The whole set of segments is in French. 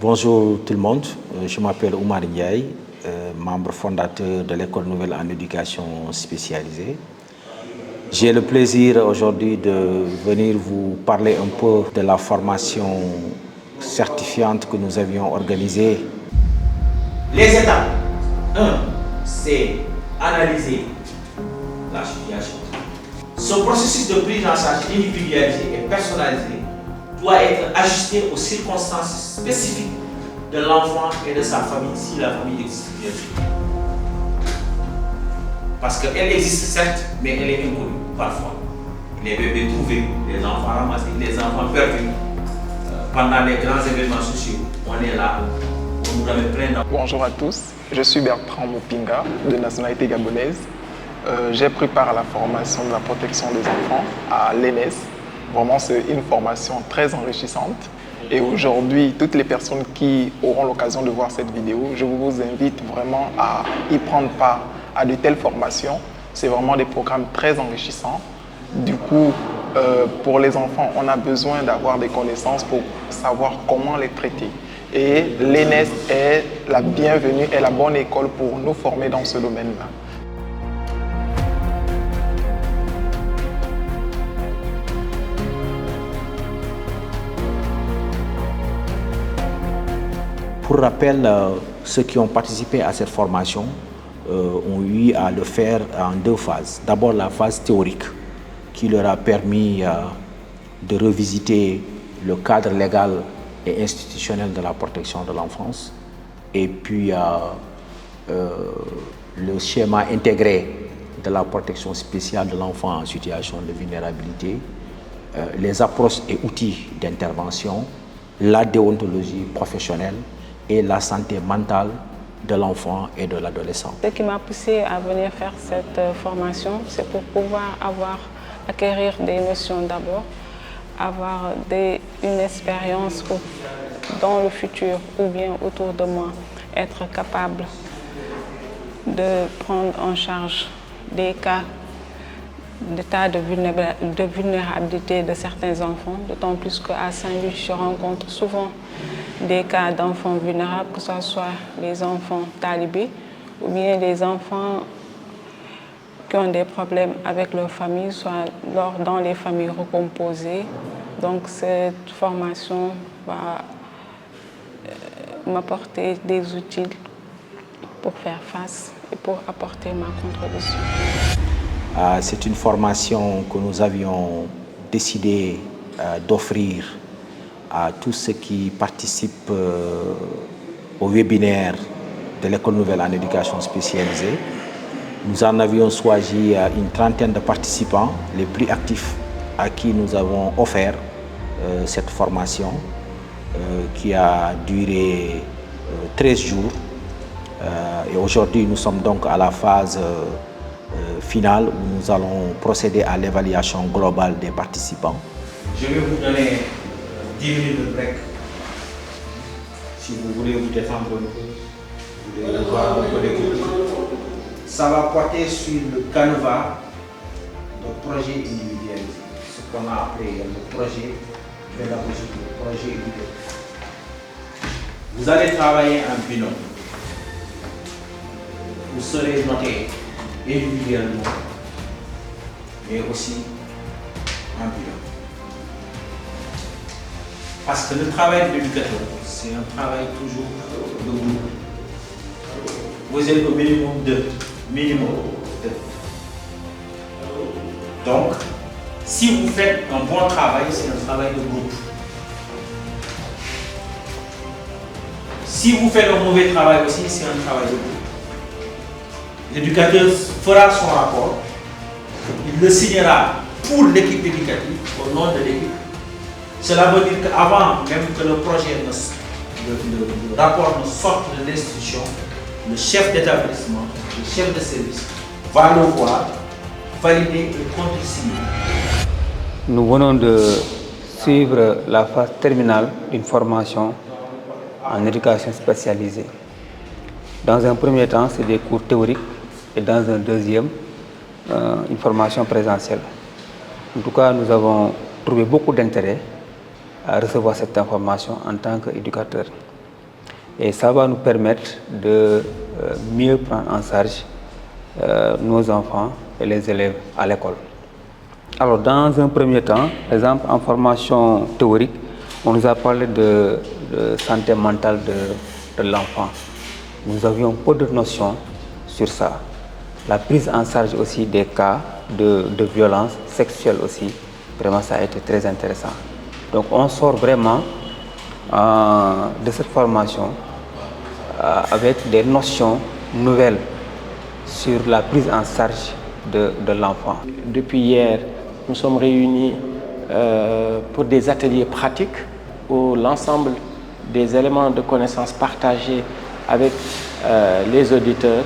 Bonjour tout le monde, je m'appelle Oumar Ndiaye, membre fondateur de l'École nouvelle en éducation spécialisée. J'ai le plaisir aujourd'hui de venir vous parler un peu de la formation certifiante que nous avions organisée. Les étapes. 1. C'est analyser la situation. Ce processus de prise en charge individualisée et personnalisée doit être ajusté aux circonstances spécifiques de l'enfant et de sa famille, si la famille existe bien sûr. Parce qu'elle existe certes, mais elle est inconnue parfois. Les bébés trouvés, les enfants ramassés, les enfants perdus. Pendant les grands événements sociaux, on est là, on nous avait plein d'enfants. Bonjour à tous, je suis Bertrand Mopinga, de nationalité gabonaise. J'ai pris part à la formation de la protection des enfants à l'ENES. Vraiment, c'est une formation très enrichissante. Et aujourd'hui, toutes les personnes qui auront l'occasion de voir cette vidéo, je vous invite vraiment à y prendre part à de telles formations. C'est vraiment des programmes très enrichissants. Du coup, pour les enfants, on a besoin d'avoir des connaissances pour savoir comment les traiter. Et l'ENES est la bienvenue et la bonne école pour nous former dans ce domaine-là. Pour rappel, ceux qui ont participé à cette formation ont eu à le faire en deux phases. D'abord la phase théorique qui leur a permis de revisiter le cadre légal et institutionnel de la protection de l'enfance et puis le schéma intégré de la protection spéciale de l'enfant en situation de vulnérabilité, les approches et outils d'intervention, la déontologie professionnelle et la santé mentale de l'enfant et de l'adolescent. Ce qui m'a poussé à venir faire cette formation, c'est pour pouvoir acquérir des notions d'abord, avoir une expérience dans le futur ou bien autour de moi, être capable de prendre en charge des cas d'état de vulnérabilité de certains enfants, d'autant plus qu'à Saint-Louis, je rencontre souvent des cas d'enfants vulnérables, que ce soit les enfants talibés ou bien les enfants qui ont des problèmes avec leur famille, soit dans les familles recomposées. Donc cette formation va m'apporter des outils pour faire face et pour apporter ma contribution. C'est une formation que nous avions décidé d'offrir à tous ceux qui participent au webinaire de l'École nouvelle en éducation spécialisée. Nous en avions choisi une trentaine de participants, les plus actifs, à qui nous avons offert cette formation qui a duré 13 jours. Et aujourd'hui, nous sommes donc à la phase finale où nous allons procéder à l'évaluation globale des participants. Je vais vous donner 10 minutes de break. Si vous voulez vous défendre un peu, vous voulez voir un peu d'écouter. Ça va porter sur le canevas de projet individualisé, ce qu'on a appelé le projet pédagogique, le projet éducatif. Vous allez travailler en binôme. Vous serez noté individuellement, mais aussi en binôme. Parce que le travail de l'éducateur, c'est un travail toujours de groupe. Vous êtes au minimum deux. Donc, si vous faites un bon travail, c'est un travail de groupe. Si vous faites un mauvais travail aussi, c'est un travail de groupe. L'éducateur fera son rapport, il le signera pour l'équipe éducative, au nom de l'équipe. Cela veut dire qu'avant même que le rapport ne sorte de l'institution, le chef d'établissement, le chef de service va le voir, valider et contresigner. Nous venons de suivre la phase terminale d'une formation en éducation spécialisée. Dans un premier temps, c'est des cours théoriques et dans un deuxième, une formation présentielle. En tout cas, nous avons trouvé beaucoup d'intérêt à recevoir cette information en tant qu'éducateur. et ça va nous permettre de mieux prendre en charge nos enfants et les élèves à l'école. Alors dans un premier temps, par exemple en formation théorique, on nous a parlé de santé mentale de l'enfant. Nous avions peu de notions sur ça. La prise en charge aussi des cas de violence sexuelle aussi, vraiment ça a été très intéressant. Donc on sort vraiment de cette formation avec des notions nouvelles sur la prise en charge de l'enfant. Depuis hier, nous sommes réunis pour des ateliers pratiques où l'ensemble des éléments de connaissances partagés avec les auditeurs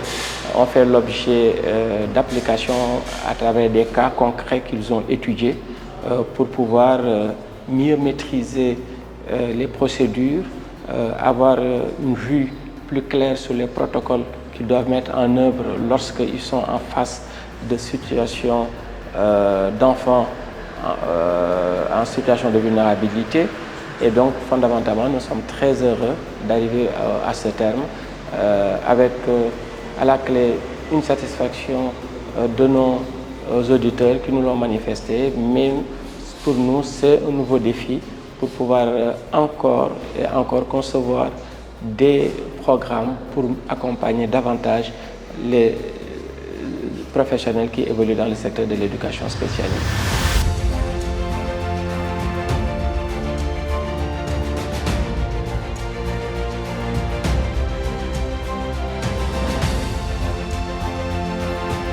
ont fait l'objet d'applications à travers des cas concrets qu'ils ont étudiés pour pouvoir mieux maîtriser les procédures, avoir une vue plus claire sur les protocoles qu'ils doivent mettre en œuvre lorsqu'ils sont en face de situations d'enfants en situation de vulnérabilité. Et donc, fondamentalement, nous sommes très heureux d'arriver à ce terme avec à la clé une satisfaction de nos auditeurs qui nous l'ont manifesté. Mais pour nous, c'est un nouveau défi pour pouvoir encore et encore concevoir des programmes pour accompagner davantage les professionnels qui évoluent dans le secteur de l'éducation spécialisée.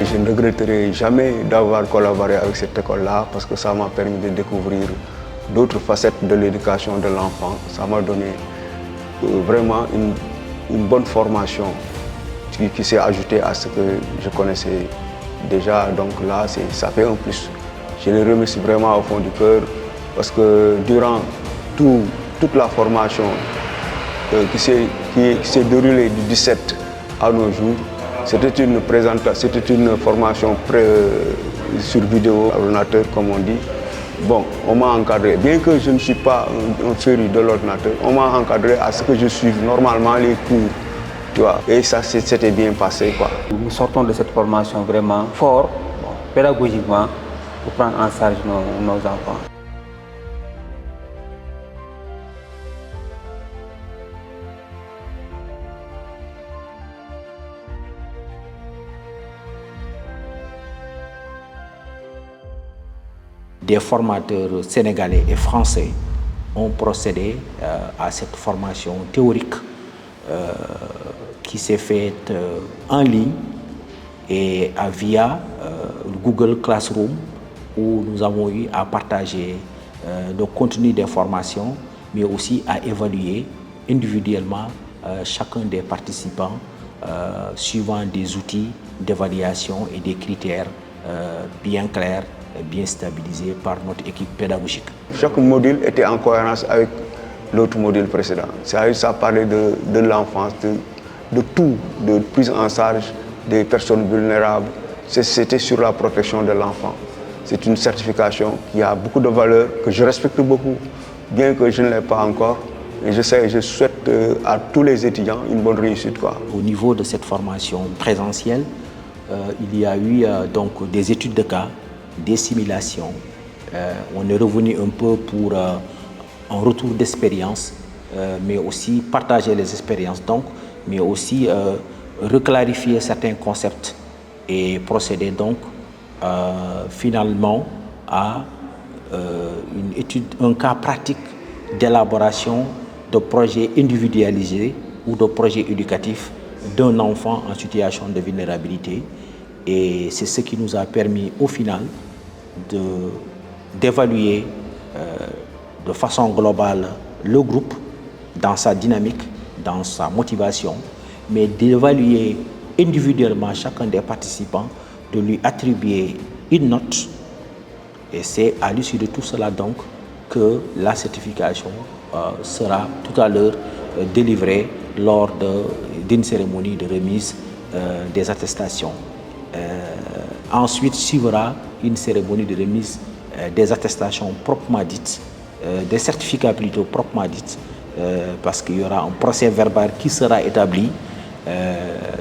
Je ne regretterai jamais d'avoir collaboré avec cette école-là parce que ça m'a permis de découvrir d'autres facettes de l'éducation de l'enfant. Ça m'a donné vraiment une bonne formation qui s'est ajoutée à ce que je connaissais déjà. Donc là, ça fait un plus. Je les remercie vraiment au fond du cœur parce que durant toute la formation qui s'est déroulée du 17 à nos jours, c'était une formation sur vidéo, ordinateur comme on dit. Bon, on m'a encadré, bien que je ne suis pas un féru de l'ordinateur, on m'a encadré à ce que je suive normalement les cours, tu vois, et ça s'était bien passé, quoi. Nous sortons de cette formation vraiment fort, pédagogiquement, pour prendre en charge nos enfants. Des formateurs sénégalais et français ont procédé à cette formation théorique qui s'est faite en ligne et via Google Classroom, où nous avons eu à partager le contenu des formations, mais aussi à évaluer individuellement chacun des participants suivant des outils d'évaluation et des critères bien clairs, bien stabilisé par notre équipe pédagogique. Chaque module était en cohérence avec l'autre module précédent. Ça parlait de l'enfance, de tout, de prise en charge des personnes vulnérables. C'était sur la protection de l'enfant. C'est une certification qui a beaucoup de valeur, que je respecte beaucoup, bien que je ne l'ai pas encore. Et je souhaite à tous les étudiants une bonne réussite, quoi. Au niveau de cette formation présentielle, il y a eu donc des études de cas, des simulations. On est revenu un peu pour un retour d'expérience, mais aussi partager les expériences, donc, mais aussi reclarifier certains concepts et procéder donc finalement à une étude, un cas pratique d'élaboration de projets individualisés ou de projets éducatifs d'un enfant en situation de vulnérabilité. Et c'est ce qui nous a permis au final d'évaluer de façon globale le groupe dans sa dynamique, dans sa motivation, mais d'évaluer individuellement chacun des participants, de lui attribuer une note. Et c'est à l'issue de tout cela donc que la certification sera tout à l'heure délivrée lors d'une cérémonie de remise des attestations. Ensuite suivra une cérémonie de remise des attestations proprement dites, des certificats plutôt proprement dites, parce qu'il y aura un procès verbal qui sera établi.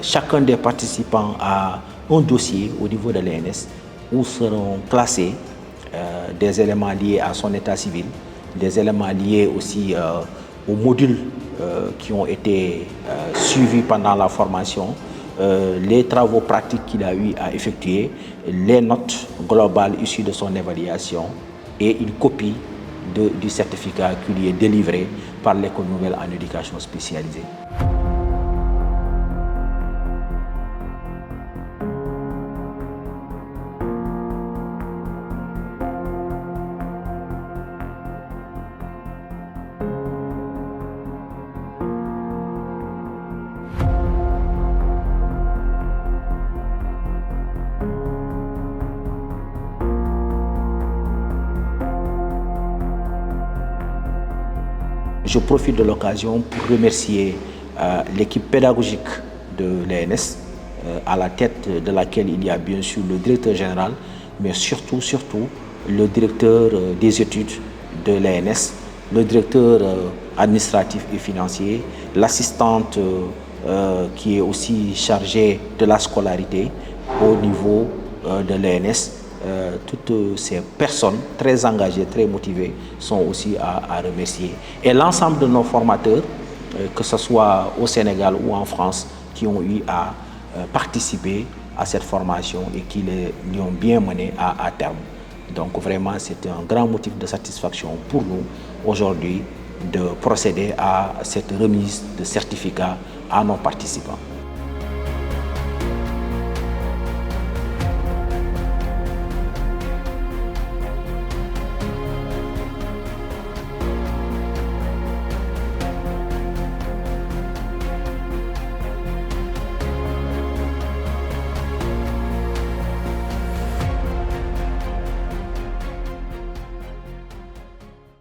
Chacun des participants a un dossier au niveau de l'ENS où seront classés des éléments liés à son état civil, des éléments liés aussi aux modules qui ont été suivis pendant la formation, les travaux pratiques qu'il a eu à effectuer, les notes globales issues de son évaluation et une copie du certificat qui lui est délivré par l'École nouvelle en éducation spécialisée. Je profite de l'occasion pour remercier l'équipe pédagogique de l'ENS, à la tête de laquelle il y a bien sûr le directeur général, mais surtout le directeur des études de l'ENS, le directeur administratif et financier, l'assistante qui est aussi chargée de la scolarité au niveau de l'ENS. Toutes ces personnes très engagées, très motivées sont aussi à remercier. Et l'ensemble de nos formateurs, que ce soit au Sénégal ou en France, qui ont eu à participer à cette formation et qui l'y ont bien menée à terme. Donc vraiment, c'est un grand motif de satisfaction pour nous aujourd'hui de procéder à cette remise de certificats à nos participants.